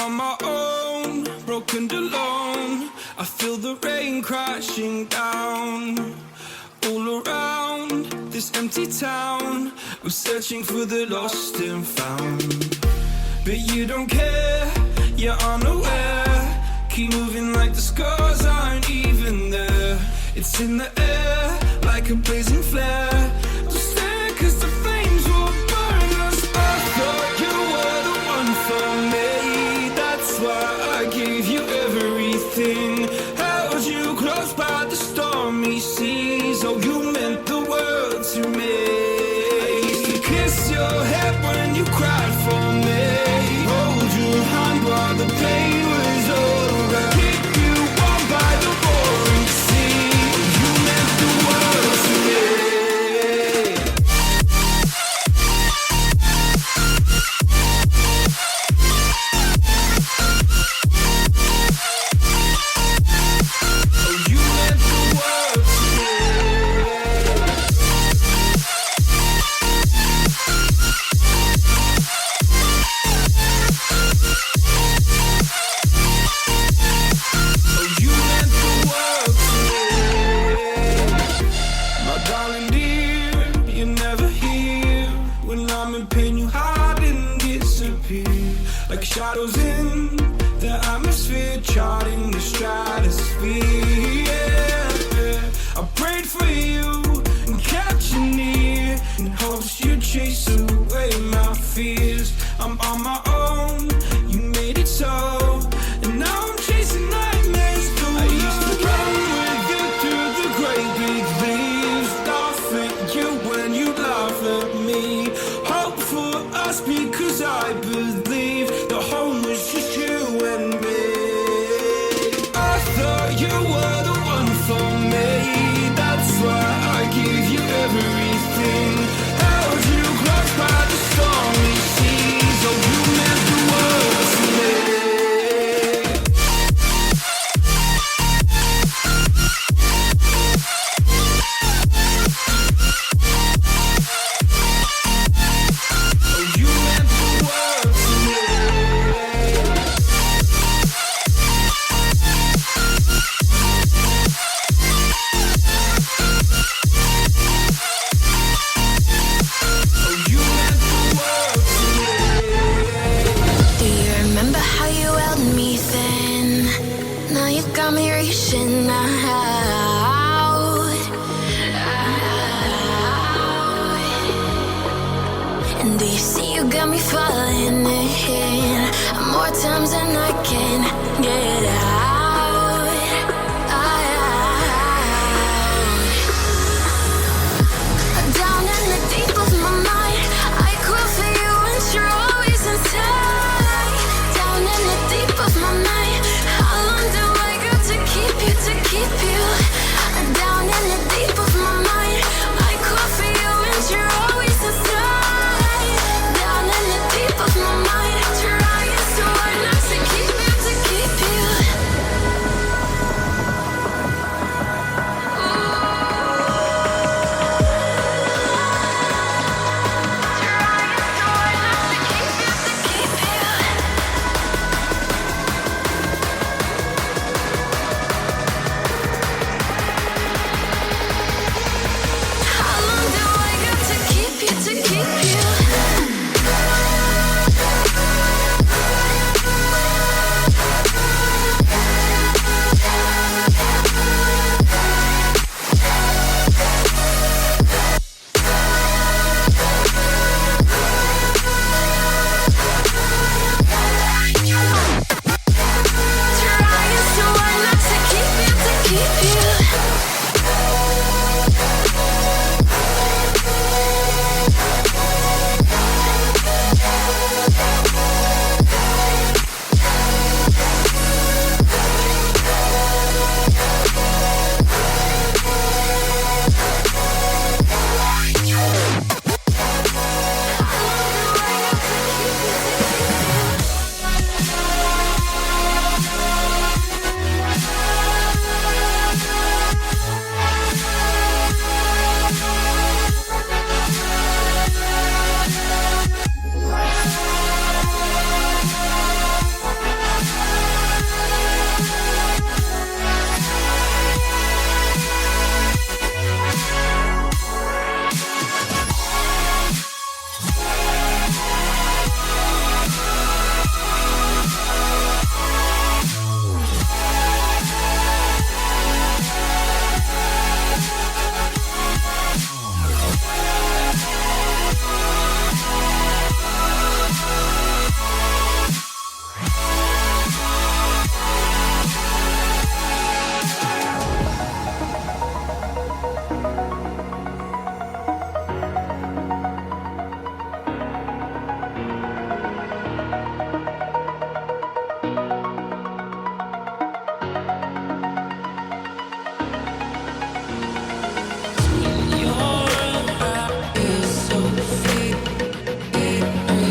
on my own, broken and alone. I feel the rain crashing down all around this empty town. I'm searching for the lost and found, but you don't care, you're unaware. Keep moving like the scars aren't even there. It's in the air like a blazing flare. Don't stare 'cause the flames will burn us. I thought you were the one for me. That's why I gave you everything. Held you close by the stormy seas. Oh, you meant the world to me. I used to kiss your head when you cried for me. Hold your hand while the pain was over. Keep you warm by the roaring sea. You meant the world to me. Oh, you meant the world to me. Oh, you meant the world to me. My darling dear, you're never here. When I'm in pain, you hide and disappear. Like shadows in the atmosphere, charting the stratosphere. Yeah. I prayed for you and kept you near, in hopes you'd chase away my fears. I'm on my own, you made it so, and now I'm chasing nightmares through. I used to run with you through the great big leaves, laugh at you when you laugh at me. Hope for us because I believe the home was just you and me. I thought you were the one for me. That's why I gave you everything. Held you close by the stormy seas. Oh, you meant the world to me. Oh, you meant the world to me. Oh, you meant the world to me. Do you remember how you held me then? Now you got me reaching out. And do you see you got me falling in more times than I can get out?